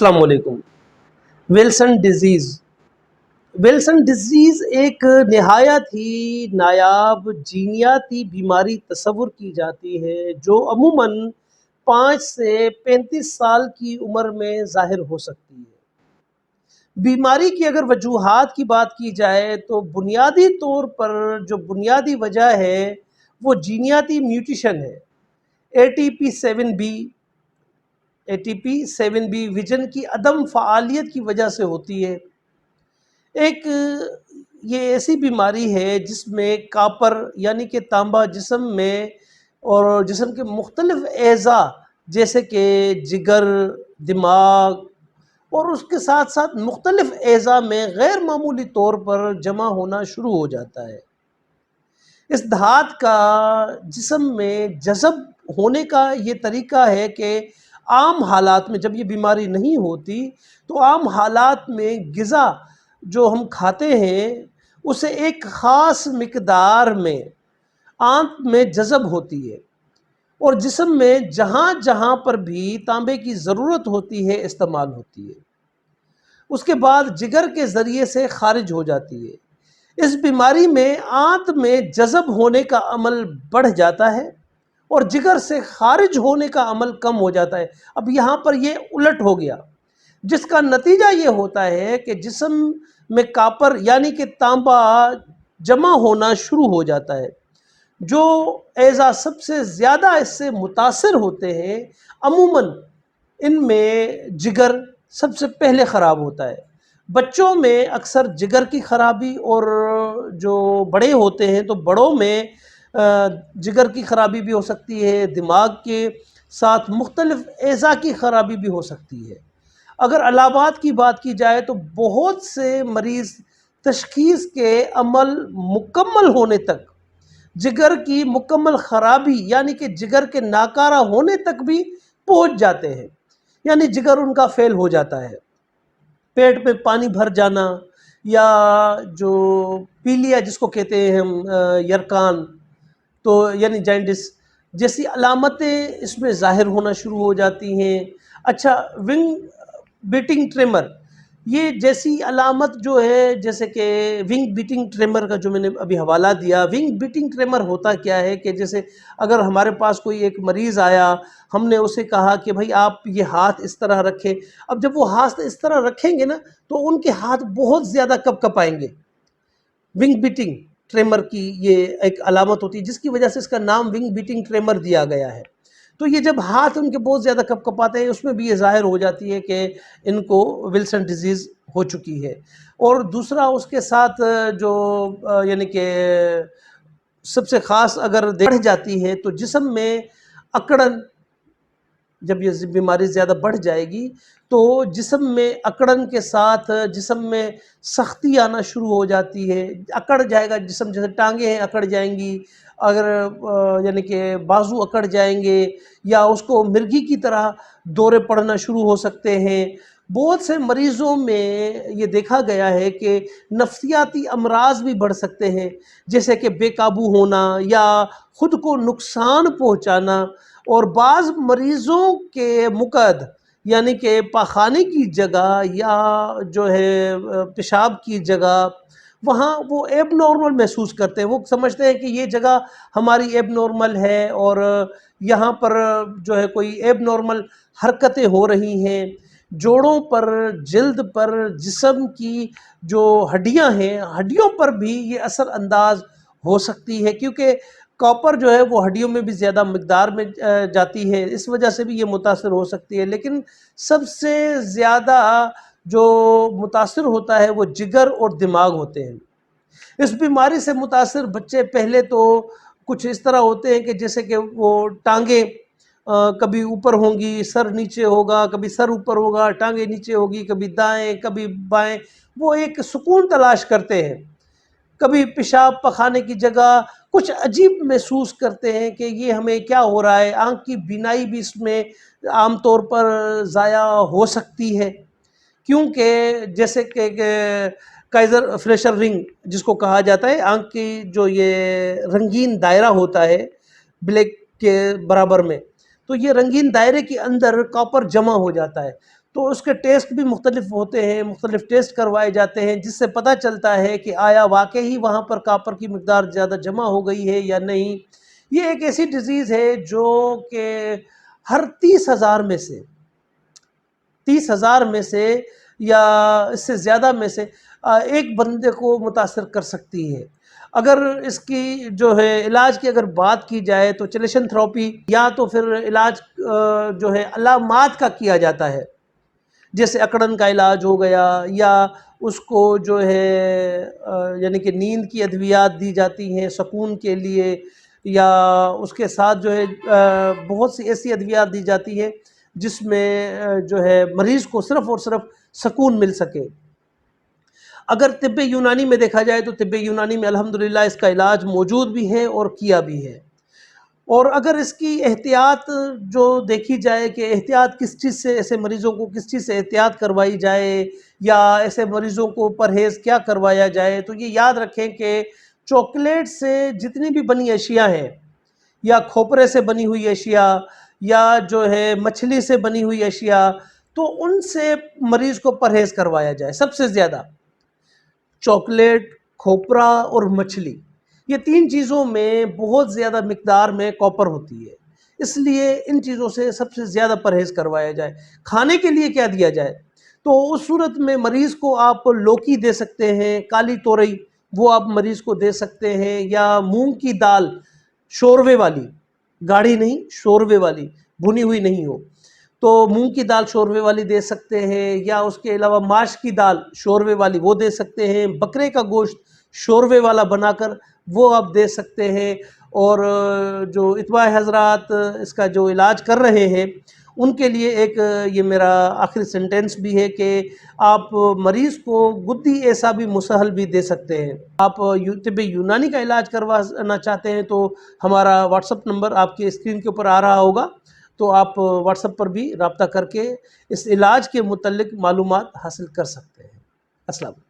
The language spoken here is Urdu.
السلام علیکم۔ ویلسن ڈیزیز ایک نہایت ہی نایاب جینیاتی بیماری تصور کی جاتی ہے جو عموماً 5 سے 35 سال کی عمر میں ظاہر ہو سکتی ہے۔ بیماری کی اگر وجوہات کی بات کی جائے تو بنیادی طور پر جو بنیادی وجہ ہے وہ جینیاتی میوٹیشن ہے۔ ATP7B ویژن کی عدم فعالیت کی وجہ سے ہوتی ہے۔ یہ ایسی بیماری ہے جس میں کاپر یعنی کہ تانبا جسم میں اور جسم کے مختلف اعضاء جیسے کہ جگر، دماغ اور اس کے ساتھ ساتھ مختلف اعضاء میں غیر معمولی طور پر جمع ہونا شروع ہو جاتا ہے۔ اس دھات کا جسم میں جذب ہونے کا یہ طریقہ ہے کہ عام حالات میں جب یہ بیماری نہیں ہوتی تو عام حالات میں غذا جو ہم کھاتے ہیں اسے ایک خاص مقدار میں آنت میں جذب ہوتی ہے اور جسم میں جہاں جہاں پر بھی تانبے کی ضرورت ہوتی ہے استعمال ہوتی ہے، اس کے بعد جگر کے ذریعے سے خارج ہو جاتی ہے۔ اس بیماری میں آنت میں جذب ہونے کا عمل بڑھ جاتا ہے اور جگر سے خارج ہونے کا عمل کم ہو جاتا ہے۔ اب یہاں پر یہ الٹ ہو گیا، جس کا نتیجہ یہ ہوتا ہے کہ جسم میں کاپر یعنی کہ تانبا جمع ہونا شروع ہو جاتا ہے۔ جو اعضاء سب سے زیادہ اس سے متاثر ہوتے ہیں عموماً ان میں جگر سب سے پہلے خراب ہوتا ہے۔ بچوں میں اکثر جگر کی خرابی، اور جو بڑے ہوتے ہیں تو بڑوں میں جگر کی خرابی بھی ہو سکتی ہے، دماغ کے ساتھ مختلف اعضاء کی خرابی بھی ہو سکتی ہے۔ اگر علامات کی بات کی جائے تو بہت سے مریض تشخیص کے عمل مکمل ہونے تک جگر کی مکمل خرابی یعنی کہ جگر کے ناکارہ ہونے تک بھی پہنچ جاتے ہیں، یعنی جگر ان کا فیل ہو جاتا ہے۔ پیٹ میں پانی بھر جانا یا جو پیلیا جس کو کہتے ہیں ہم یرکان تو یعنی جینڈس جیسی علامتیں اس میں ظاہر ہونا شروع ہو جاتی ہیں۔ اچھا، ونگ بیٹنگ ٹریمر یہ جیسی علامت جو ہے، جیسے کہ ونگ بیٹنگ ٹریمر کا جو میں نے ابھی حوالہ دیا، ونگ بیٹنگ ٹریمر ہوتا کیا ہے کہ جیسے اگر ہمارے پاس کوئی ایک مریض آیا، ہم نے اسے کہا کہ بھائی آپ یہ ہاتھ اس طرح رکھیں، اب جب وہ ہاتھ اس طرح رکھیں گے نا تو ان کے ہاتھ بہت زیادہ کپ کپ آئیں گے۔ ونگ بیٹنگ ٹریمر کی یہ ایک علامت ہوتی ہے جس کی وجہ سے اس کا نام ونگ بیٹنگ ٹریمر دیا گیا ہے۔ تو یہ جب ہاتھ ان کے بہت زیادہ کپ کپاتے ہیں اس میں بھی یہ ظاہر ہو جاتی ہے کہ ان کو ویلسن ڈیزیز ہو چکی ہے۔ اور دوسرا اس کے ساتھ جو یعنی کہ سب سے خاص اگر بڑھ جاتی ہے تو جسم میں اکڑن، جب یہ بیماری زیادہ بڑھ جائے گی تو جسم میں اکڑن کے ساتھ جسم میں سختی آنا شروع ہو جاتی ہے، اکڑ جائے گا جسم، جیسے ٹانگیں ہیں اکڑ جائیں گی، اگر یعنی کہ بازو اکڑ جائیں گے، یا اس کو مرگی کی طرح دورے پڑنا شروع ہو سکتے ہیں۔ بہت سے مریضوں میں یہ دیکھا گیا ہے کہ نفسیاتی امراض بھی بڑھ سکتے ہیں، جیسے کہ بے قابو ہونا یا خود کو نقصان پہنچانا، اور بعض مریضوں کے مقعد یعنی کہ پاخانے کی جگہ یا جو ہے پیشاب کی جگہ وہاں وہ ایب نارمل محسوس کرتے ہیں، وہ سمجھتے ہیں کہ یہ جگہ ہماری ایب نارمل ہے اور یہاں پر جو ہے کوئی ایب نارمل حرکتیں ہو رہی ہیں۔ جوڑوں پر، جلد پر، جسم کی جو ہڈیاں ہیں ہڈیوں پر بھی یہ اثر انداز ہو سکتی ہے، کیونکہ کاپر جو ہے وہ ہڈیوں میں بھی زیادہ مقدار میں جاتی ہے، اس وجہ سے بھی یہ متاثر ہو سکتی ہے۔ لیکن سب سے زیادہ جو متاثر ہوتا ہے وہ جگر اور دماغ ہوتے ہیں۔ اس بیماری سے متاثر بچے پہلے تو کچھ اس طرح ہوتے ہیں کہ جیسے کہ وہ ٹانگیں کبھی اوپر ہوں گی، سر نیچے ہوگا، کبھی سر اوپر ہوگا، ٹانگیں نیچے ہوگی، کبھی دائیں کبھی بائیں، وہ ایک سکون تلاش کرتے ہیں۔ کبھی پیشاب پخانے کی جگہ کچھ عجیب محسوس کرتے ہیں کہ یہ ہمیں کیا ہو رہا ہے۔ آنکھ کی بینائی بھی اس میں عام طور پر ضائع ہو سکتی ہے، کیونکہ جیسے کہ کائزر فلیشر رنگ جس کو کہا جاتا ہے، آنکھ کی جو یہ رنگین دائرہ ہوتا ہے بلیک کے برابر میں، تو یہ رنگین دائرے کے اندر کاپر جمع ہو جاتا ہے، تو اس کے ٹیسٹ بھی مختلف ہوتے ہیں، مختلف ٹیسٹ کروائے جاتے ہیں، جس سے پتہ چلتا ہے کہ آیا واقعی وہاں پر کاپر کی مقدار زیادہ جمع ہو گئی ہے یا نہیں۔ یہ ایک ایسی ڈیزیز ہے جو کہ ہر 30,000 میں سے یا اس سے زیادہ میں سے ایک بندے کو متاثر کر سکتی ہے۔ اگر اس کی جو ہے علاج کی اگر بات کی جائے تو چلیشن تھراپی یا تو پھر علاج جو ہے علامات کا کیا جاتا ہے، جیسے اکڑن کا علاج ہو گیا، یا اس کو جو ہے یعنی کہ نیند کی ادویات دی جاتی ہیں سکون کے لیے، یا اس کے ساتھ جو ہے بہت سی ایسی ادویات دی جاتی ہیں جس میں جو ہے مریض کو صرف اور صرف سکون مل سکے۔ اگر طب یونانی میں دیکھا جائے تو طب یونانی میں الحمدللہ اس کا علاج موجود بھی ہے اور کیا بھی ہے۔ اور اگر اس کی احتیاط جو دیکھی جائے کہ احتیاط کس چیز سے، ایسے مریضوں کو کس چیز سے احتیاط کروائی جائے، یا ایسے مریضوں کو پرہیز کیا کروایا جائے، تو یہ یاد رکھیں کہ چاکلیٹ سے جتنی بھی بنی اشیاء ہیں، یا کھوپرے سے بنی ہوئی اشیاء، یا جو ہے مچھلی سے بنی ہوئی اشیاء، تو ان سے مریض کو پرہیز کروایا جائے۔ سب سے زیادہ چاکلیٹ، کھوپرا اور مچھلی، یہ 3 چیزوں میں بہت زیادہ مقدار میں کاپر ہوتی ہے، اس لیے ان چیزوں سے سب سے زیادہ پرہیز کروایا جائے۔ کھانے کے لیے کیا دیا جائے، تو اس صورت میں مریض کو آپ لوکی دے سکتے ہیں، کالی تورئی وہ آپ مریض کو دے سکتے ہیں، یا مونگ کی دال شوربے والی، گاڑھی نہیں شوربے والی، بھنی ہوئی نہیں ہو، تو مونگ کی دال شوربے والی دے سکتے ہیں، یا اس کے علاوہ ماش کی دال شوربے والی وہ دے سکتے ہیں، بکرے کا گوشت شوربے والا بنا کر وہ آپ دے سکتے ہیں۔ اور جو اتباع حضرات اس کا جو علاج کر رہے ہیں ان کے لیے ایک یہ میرا آخری سنٹینس بھی ہے کہ آپ مریض کو گدی ایسا بھی مسہل بھی دے سکتے ہیں۔ آپ طب یونانی کا علاج کروانا چاہتے ہیں تو ہمارا واٹس اپ نمبر آپ کے اسکرین کے اوپر آ رہا ہوگا، تو آپ واٹس اپ پر بھی رابطہ کر کے اس علاج کے متعلق معلومات حاصل کر سکتے ہیں۔ السلام علیکم۔